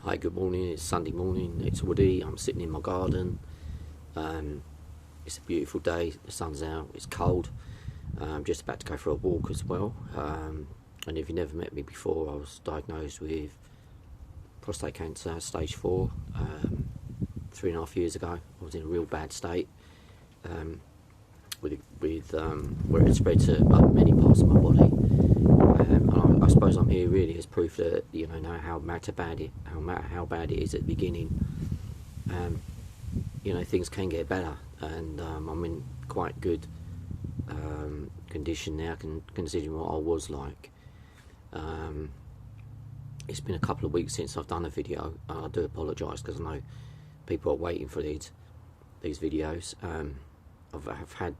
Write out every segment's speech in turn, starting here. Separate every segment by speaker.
Speaker 1: Hi, good morning. It's Sunday morning. It's Woody. I'm sitting in my garden. It's a beautiful day. The sun's out. It's cold. I'm just about to go for a walk as well. And if you never met me before, I was diagnosed with prostate cancer, stage 4, 3.5 years ago. I was in a real bad state, with where it spread to many parts of my body. And I suppose I'm here really as proof that how bad it is at the beginning. Things can get better, and I'm in quite good condition now, considering what I was like. It's been a couple of weeks since I've done a video. I do apologise because I know people are waiting for these videos. I've had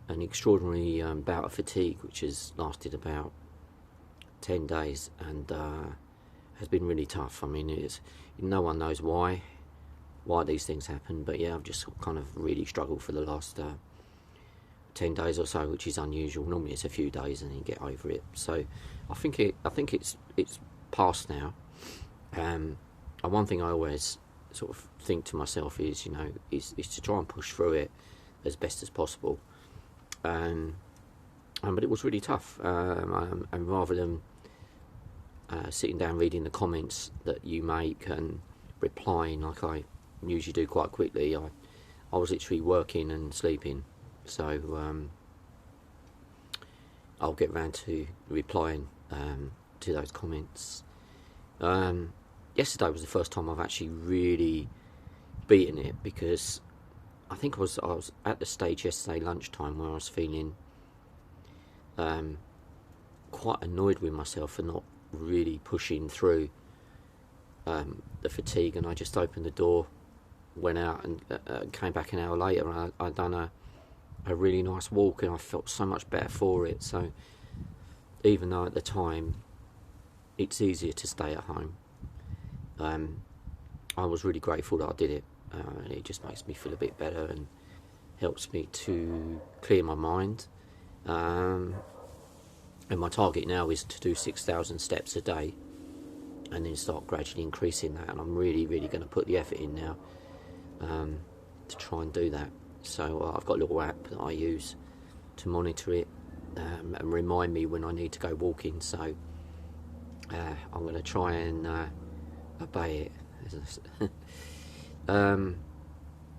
Speaker 1: an extraordinary bout of fatigue, which has lasted about 10 days and has been really tough. I mean, no one knows why these things happen, but yeah, I've just kind of really struggled for the last 10 days or so, which is unusual. Normally it's a few days and you get over it. So I think it's past now. And one thing I always sort of think to myself is to try and push through it as best as possible. But it was really tough, and rather than sitting down reading the comments that you make and replying like I usually do quite quickly, I was literally working and sleeping. So I'll get round to replying to those comments. Yesterday was the first time I've actually really beaten it, because I think I was at the stage yesterday lunchtime where I was feeling quite annoyed with myself for not really pushing through the fatigue, and I just opened the door, went out, and came back an hour later, and I'd done a really nice walk, and I felt so much better for it. So even though at the time it's easier to stay at home, I was really grateful that I did it. And it just makes me feel a bit better and helps me to clear my mind. And my target now is to do 6,000 steps a day, and then start gradually increasing that. And I'm really going to put the effort in now to try and do that. So I've got a little app that I use to monitor it and remind me when I need to go walking. So I'm going to try and obey it.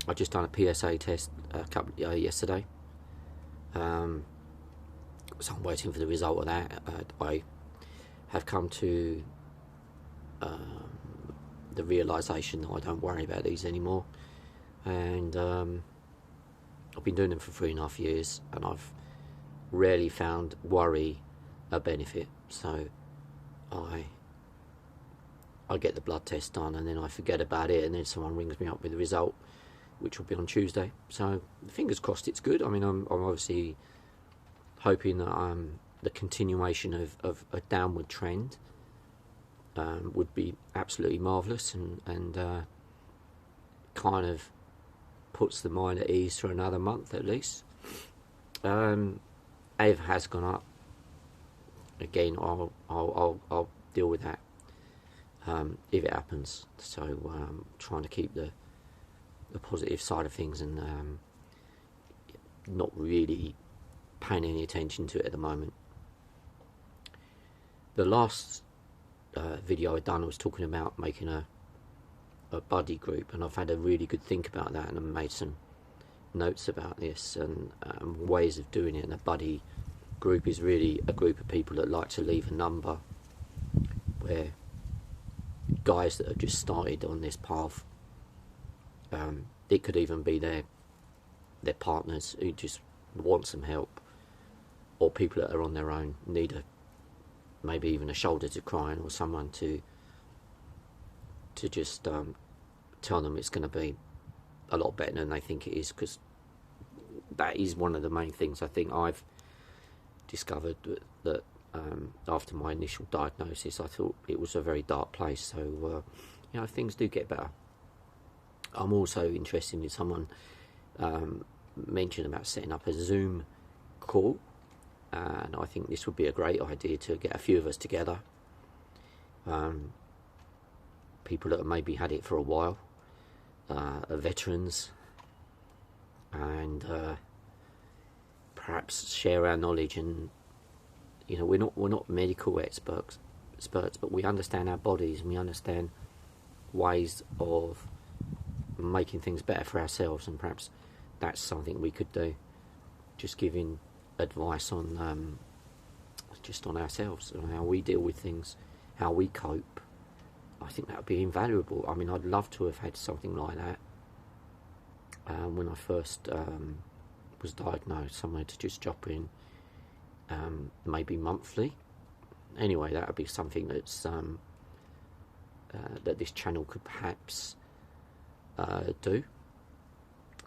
Speaker 1: I just done a PSA test yesterday, so I'm waiting for the result of that. I have come to the realisation that I don't worry about these anymore, and I've been doing them for 3.5 years, and I've rarely found worry a benefit. So I get the blood test done, and then I forget about it, and then someone rings me up with the result, which will be on Tuesday. So fingers crossed it's good. I mean, I'm obviously hoping that the continuation of a downward trend would be absolutely marvellous, and kind of puts the mind at ease for another month at least. It has gone up again. I'll deal with that if it happens. So trying to keep the positive side of things, and not really paying any attention to it at the moment. The last video I'd done, I was talking about making a buddy group, and I've had a really good think about that, and I've made some notes about this and ways of doing it. And a buddy group is really a group of people that like to leave a number, where guys that have just started on this path, it could even be their partners who just want some help, or people that are on their own, need maybe even a shoulder to cry on, or someone to just tell them it's going to be a lot better than they think it is, because that is one of the main things I think I've discovered, that after my initial diagnosis, I thought it was a very dark place. So things do get better. I'm also interested in someone mentioned about setting up a Zoom call, and I think this would be a great idea to get a few of us together. people that have maybe had it for a while, veterans, and perhaps share our knowledge. And you know, we're not medical experts, but we understand our bodies, and we understand ways of making things better for ourselves, and perhaps that's something we could do, just giving advice on just on ourselves and how we deal with things, how we cope. I think that would be invaluable. I mean, I'd love to have had something like that when I first was diagnosed, somewhere to just drop in, maybe monthly. Anyway, that would be something that's that this channel could perhaps do.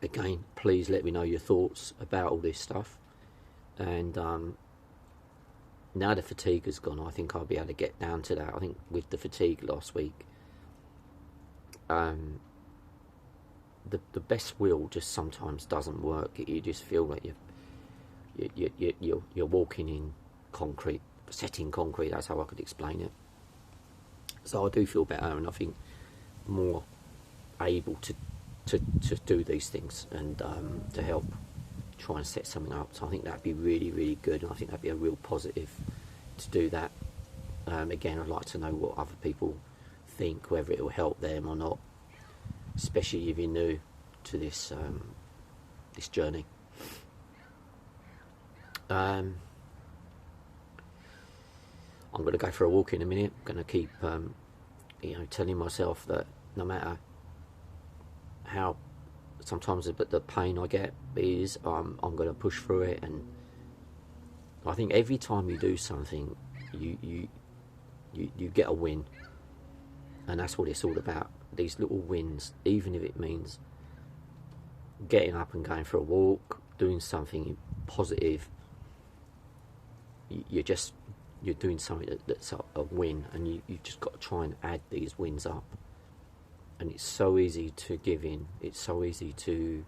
Speaker 1: Again, please let me know your thoughts about all this stuff. And now the fatigue has gone, I think I'll be able to get down to that. I think with the fatigue last week, the best will just sometimes doesn't work. You just feel like you're walking in concrete, setting concrete. That's how I could explain it. So I do feel better, and I think more able to do these things, and to help try and set something up. So I think that'd be really, really good, and I think that'd be a real positive to do that. Again, I'd like to know what other people think, whether it will help them or not, especially if you're new to this this journey. I'm going to go for a walk in a minute. I'm going to keep you know, telling myself that no matter how sometimes the pain I get is, I'm going to push through it. And I think every time you do something, you get a win, and that's what it's all about. These little wins, even if it means getting up and going for a walk, doing something positive, you're doing something that's a win, and you've just got to try and add these wins up. And it's so easy to give in. It's so easy to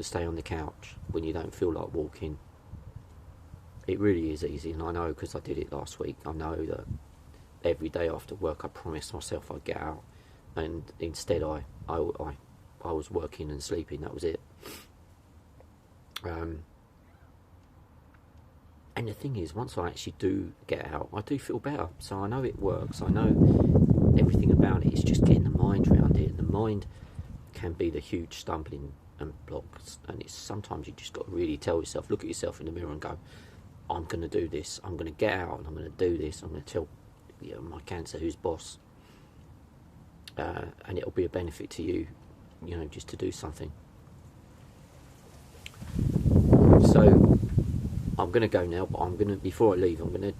Speaker 1: stay on the couch when you don't feel like walking. It really is easy, and I know because I did it last week. I know that every day after work I promised myself I'd get out, and instead I was working and sleeping. That was it. And the thing is, once I actually do get out, I do feel better. So I know it works. I know everything about it. It's just getting the mind around it. And the mind can be the huge stumbling and blocks. And it's sometimes you just got to really tell yourself, look at yourself in the mirror and go, I'm going to do this. I'm going to get out and I'm going to do this. I'm going to tell my cancer who's boss. And it'll be a benefit to you, you know, just to do something. So I'm going to go now, but before I leave, I'm going to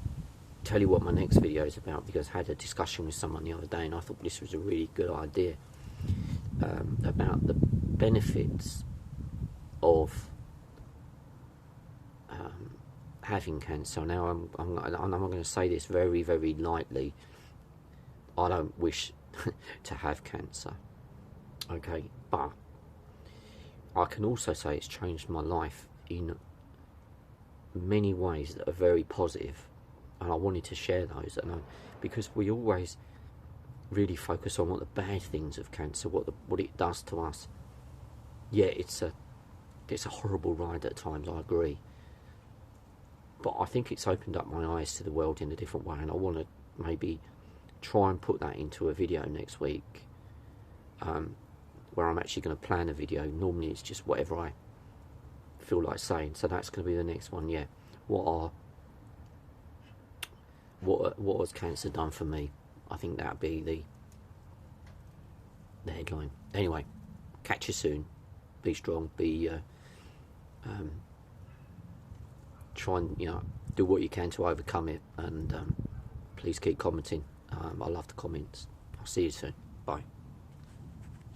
Speaker 1: tell you what my next video is about, because I had a discussion with someone the other day and I thought this was a really good idea, about the benefits of having cancer. Now I'm going to say this very, very lightly. I don't wish to have cancer, okay, but I can also say it's changed my life in many ways that are very positive, and I wanted to share those. And because we always really focus on what the bad things of cancer, what it does to us. Yeah, it's a horrible ride at times, I agree, but I think it's opened up my eyes to the world in a different way, and I want to maybe try and put that into a video next week, where I'm actually going to plan a video. Normally it's just whatever I feel like saying, so that's going to be the next one. Yeah, what has cancer done for me? I think that'd be the headline. Anyway, catch you soon. Be strong. Try and do what you can to overcome it, and please keep commenting. I love the comments. I'll see you soon. Bye.